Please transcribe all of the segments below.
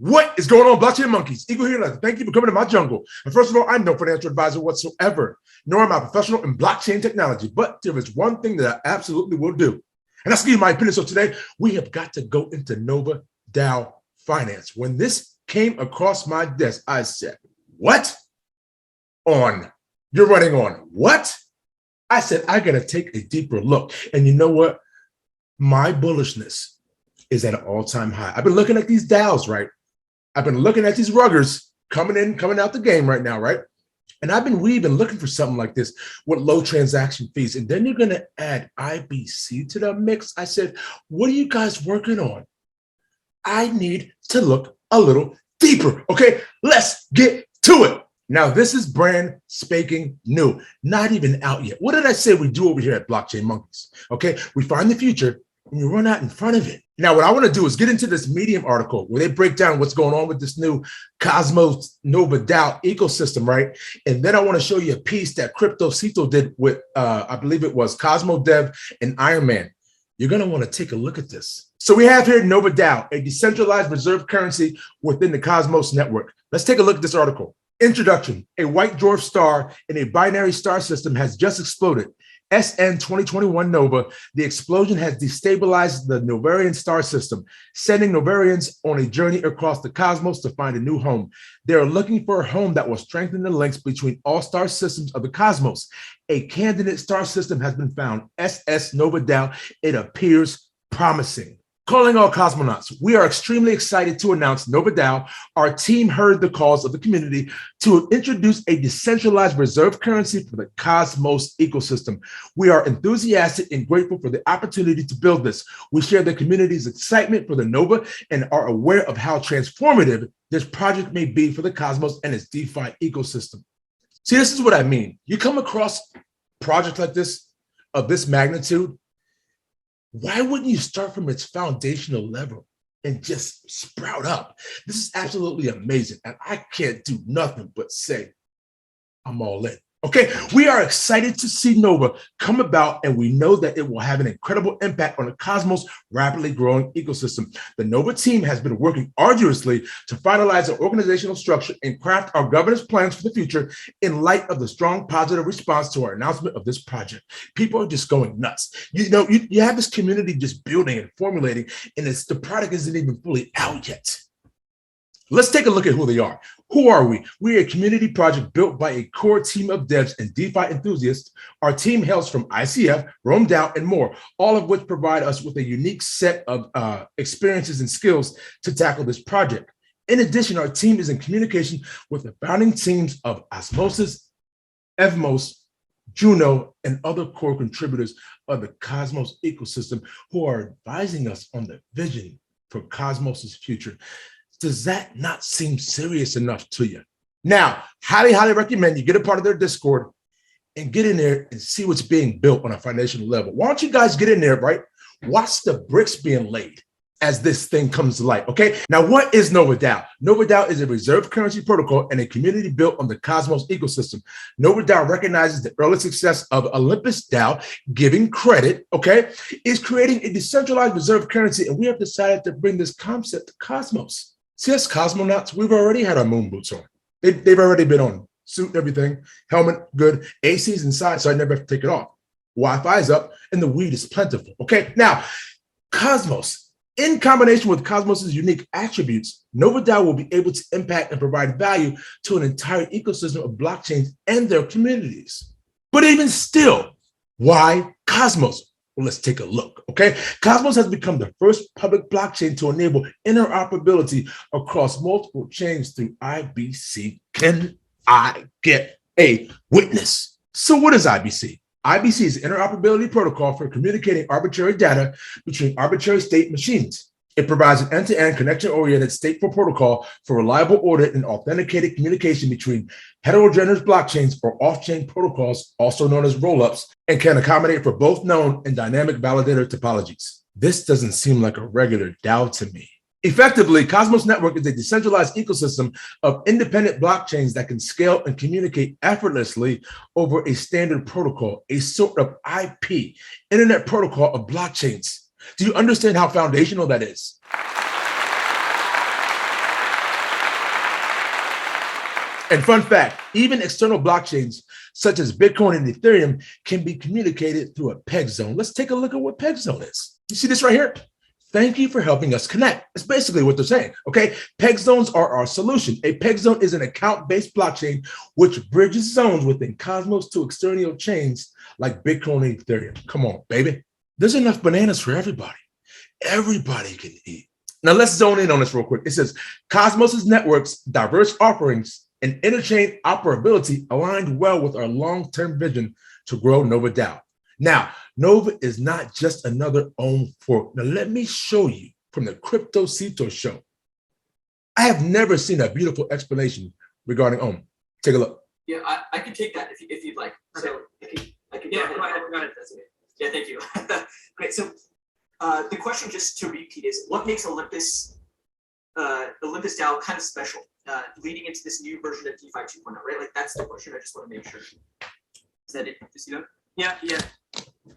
What is going on, blockchain monkeys? Eagle here. Thank you for coming to my jungle. And first of all, I'm no financial advisor whatsoever, nor am I a professional in blockchain technology. But there is one thing that I absolutely will do, and that's give you my opinion. So today, we have got to go into Nova DAO Finance. When this came across my desk, I said, what? You're running on what? I said, I got to take a deeper look. And you know what? My bullishness is at an all-time high. I've been looking at these DAOs, right? I've been looking at these ruggers coming out the game right now, right? And we've been looking for something like this with low transaction fees. And then you're going to add IBC to the mix. I said, what are you guys working on? I need to look a little deeper. Okay, let's get to it. Now, this is brand spanking new, not even out yet. What did I say we do over here at Blockchain Monkeys? Okay, we find the future and we run out in front of it. Now, what I want to do is get into this Medium article where they break down what's going on with this new Cosmos Nova DAO ecosystem, right? And then I want to show you a piece that CryptoCito did with, I believe it was Cosmo Dev and Iron Man. You're going to want to take a look at this. So we have here Nova DAO, a decentralized reserve currency within the Cosmos network. Let's take a look at this article. Introduction: a white dwarf star in a binary star system has just exploded. SN 2021 Nova. The explosion has destabilized the Novarian star system, sending Novarians on a journey across the cosmos to find a new home. They are looking for a home that will strengthen the links between all star systems of the cosmos. A candidate star system has been found, SS Nova DAO. It appears promising. Calling all cosmonauts, we are extremely excited to announce Nova DAO. Our team heard the calls of the community to introduce a decentralized reserve currency for the Cosmos ecosystem. We are enthusiastic and grateful for the opportunity to build this. We share the community's excitement for the Nova and are aware of how transformative this project may be for the Cosmos and its DeFi ecosystem. See, this is what I mean. You come across projects like this, of this magnitude, why wouldn't you start from its foundational level and just sprout up? This is absolutely amazing. And I can't do nothing but say, I'm all in. Okay, we are excited to see Nova come about, and we know that it will have an incredible impact on the Cosmos' rapidly growing ecosystem. The Nova team has been working arduously to finalize our organizational structure and craft our governance plans for the future in light of the strong positive response to our announcement of this project. People are just going nuts. You have this community just building and formulating, and the product isn't even fully out yet. Let's take a look at who they are. Who are we? We're a community project built by a core team of devs and DeFi enthusiasts. Our team hails from ICF, Rome DAO, and more, all of which provide us with a unique set of experiences and skills to tackle this project. In addition, our team is in communication with the founding teams of Osmosis, Evmos, Juno, and other core contributors of the Cosmos ecosystem who are advising us on the vision for Cosmos's future. Does that not seem serious enough to you? Now, highly recommend you get a part of their Discord and get in there and see what's being built on a foundational level. Why don't you guys get in there, right? Watch the bricks being laid as this thing comes to light, okay? Now, what is Nova DAO? Nova DAO is a reserve currency protocol and a community built on the Cosmos ecosystem. Nova DAO recognizes the early success of Olympus DAO, giving credit, okay, is creating a decentralized reserve currency, and we have decided to bring this concept to Cosmos. See, us cosmonauts, we've already had our moon boots on. They've already been on. Suit, everything, helmet, good. AC's inside, so I never have to take it off. Wi-Fi is up, and the weed is plentiful. Okay, now, Cosmos. In combination with Cosmos's unique attributes, Nova DAO will be able to impact and provide value to an entire ecosystem of blockchains and their communities. But even still, why Cosmos? Well, let's take a look, okay? Cosmos has become the first public blockchain to enable interoperability across multiple chains through IBC. Can I get a witness? So what is IBC? IBC is an interoperability protocol for communicating arbitrary data between arbitrary state machines. It provides an end-to-end connection-oriented stateful protocol for reliable order and authenticated communication between heterogeneous blockchains or off-chain protocols, also known as rollups, and can accommodate for both known and dynamic validator topologies. This doesn't seem like a regular DAO to me. Effectively, Cosmos Network is a decentralized ecosystem of independent blockchains that can scale and communicate effortlessly over a standard protocol, a sort of IP, Internet Protocol of blockchains. Do you understand how foundational that is? And fun fact, even external blockchains such as Bitcoin and Ethereum can be communicated through a peg zone. Let's take a look at what peg zone is. You see this right here? Thank you for helping us connect. That's basically what they're saying, okay? Peg zones are our solution. A peg zone is an account-based blockchain which bridges zones within Cosmos to external chains like Bitcoin and Ethereum. Come on, baby. There's enough bananas for everybody. Everybody can eat. Now let's zone in on this real quick. It says Cosmos' networks, diverse offerings, and interchain operability aligned well with our long-term vision to grow Nova DAO. Now, Nova is not just another own fork. Now let me show you from the Crypto Cito show. I have never seen a beautiful explanation regarding own. Take a look. Yeah, I can take that if you'd like. So I can Yeah, go ahead. That's okay. Yeah, thank you. Great. So the question, just to repeat, is what makes Olympus DAO kind of special, leading into this new version of DeFi 2.0, right? Like that's the question. I just want to make sure. Is that it? You see that? Yeah.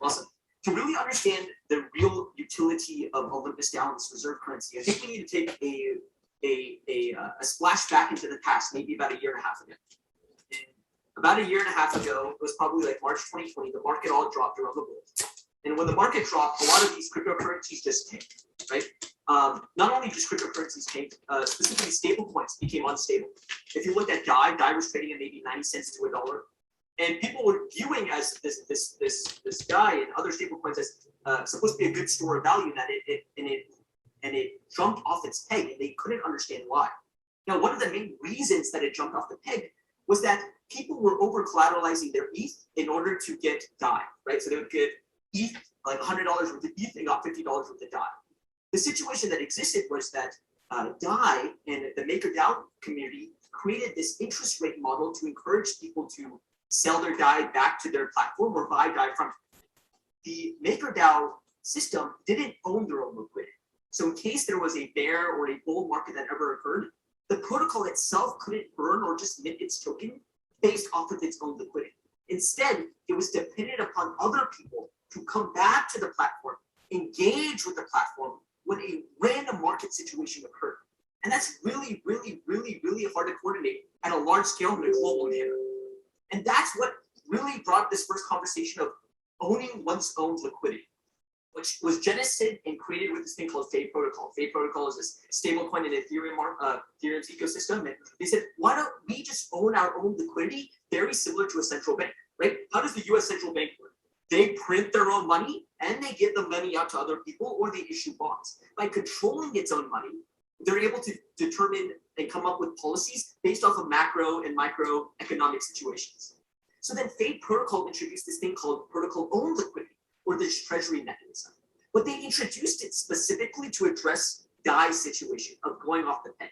Awesome. To really understand the real utility of Olympus DAO's reserve currency, I think we need to take a splash back into the past, maybe about a year and a half ago. And about a year and a half ago, it was probably like March 2020, the market all dropped around the world. And when the market dropped, a lot of these cryptocurrencies just tanked, right? Not only just cryptocurrencies tanked, specifically stable coins became unstable. If you looked at DAI was trading at maybe 90 cents to $1. And people were viewing as this DAI and other stable coins as supposed to be a good store of value, that it jumped off its peg, and they couldn't understand why. Now, one of the main reasons that it jumped off the peg was that people were over collateralizing their ETH in order to get DAI, right? So they would get ETH, like $100 worth of ETH, they got $50 worth of DAI. The situation that existed was that DAI and the MakerDAO community created this interest rate model to encourage people to sell their DAI back to their platform or buy DAI from it. The MakerDAO system didn't own their own liquidity. So in case there was a bear or a bull market that ever occurred, the protocol itself couldn't burn or just mint its token based off of its own liquidity. Instead, it was dependent upon other people to come back to the platform, engage with the platform when a random market situation occurred. And that's really, really, really, really hard to coordinate at a large scale in a global manner. And that's what really brought this first conversation of owning one's own liquidity, which was genesis and created with this thing called Fade Protocol. Fade Protocol is this stablecoin in Ethereum's ecosystem. And they said, why don't we just own our own liquidity, very similar to a central bank, right? How does the US central bank work? They print their own money and they give the money out to other people, or they issue bonds. By controlling its own money, they're able to determine and come up with policies based off of macro and microeconomic situations. So then Fade Protocol introduced this thing called protocol-owned liquidity, or this treasury mechanism. But they introduced it specifically to address DAI's situation of going off the peg.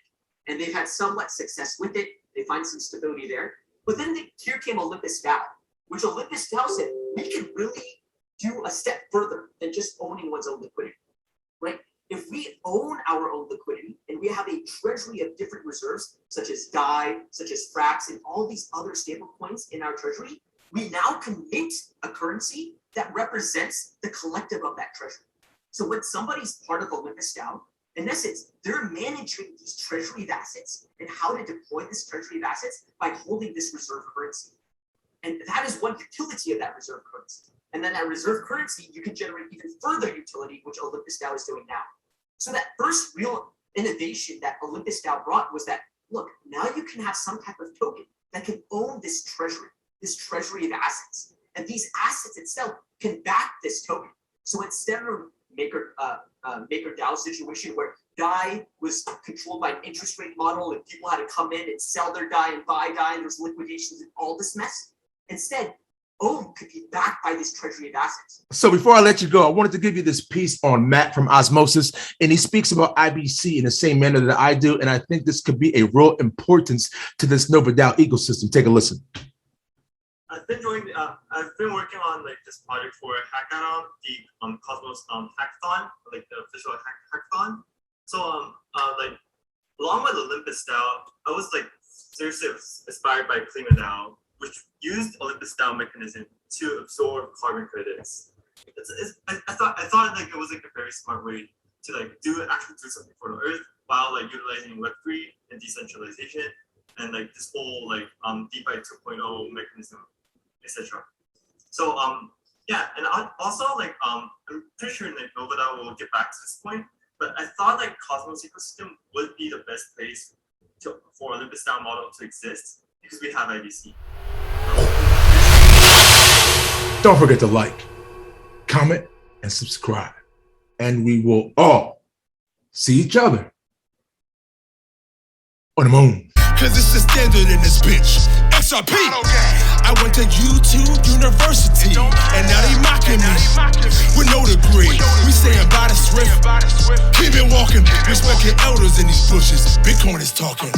And they've had somewhat success with it. They find some stability there. But then here came Olympus DAO, which Olympus DAO said, we can really do a step further than just owning one's own liquidity, right? If we own our own liquidity and we have a treasury of different reserves, such as DAI, such as Frax, and all these other stable coins in our treasury, we now can mint a currency that represents the collective of that treasury. So when somebody's part of Olympus DAO, in essence, they're managing these treasury of assets and how to deploy this treasury of assets by holding this reserve currency. And that is one utility of that reserve currency. And then that reserve currency, you can generate even further utility, which Olympus DAO is doing now. So that first real innovation that Olympus DAO brought was that, look, now you can have some type of token that can own this treasury of assets. And these assets itself can back this token. So instead of MakerDAO situation where DAI was controlled by an interest rate model and people had to come in and sell their DAI and buy DAI and there's liquidations and all this mess, instead, OWN could be backed by this treasury of assets. So before I let you go, I wanted to give you this piece on Matt from Osmosis, and he speaks about IBC in the same manner that I do, and I think this could be a real importance to this Nova DAO ecosystem. Take a listen. I've been working on like this project for Hackathon, the Cosmos hackathon, like the official hackathon. So like along with Olympus DAO, I was like seriously inspired by ClimaDAO, which used Olympus DAO mechanism to absorb carbon credits. I thought like it was like a very smart way to like actually do something for the earth while like utilizing Web3 and decentralization. and like this whole like DeFi 2.0 mechanism, etc. So yeah, and also like I'm pretty sure like Novada will get back to this point, but I thought like Cosmos ecosystem would be the best place for Olympus DAO model to exist because we have IBC. Don't forget to like, comment, and subscribe. And we will all see each other on the moon. Cause it's the standard in this bitch. XRP. I went to YouTube University, and now they mocking me with no degree. We saying by the swift, keep it walking. Respect your elders in these bushes. Bitcoin is talking.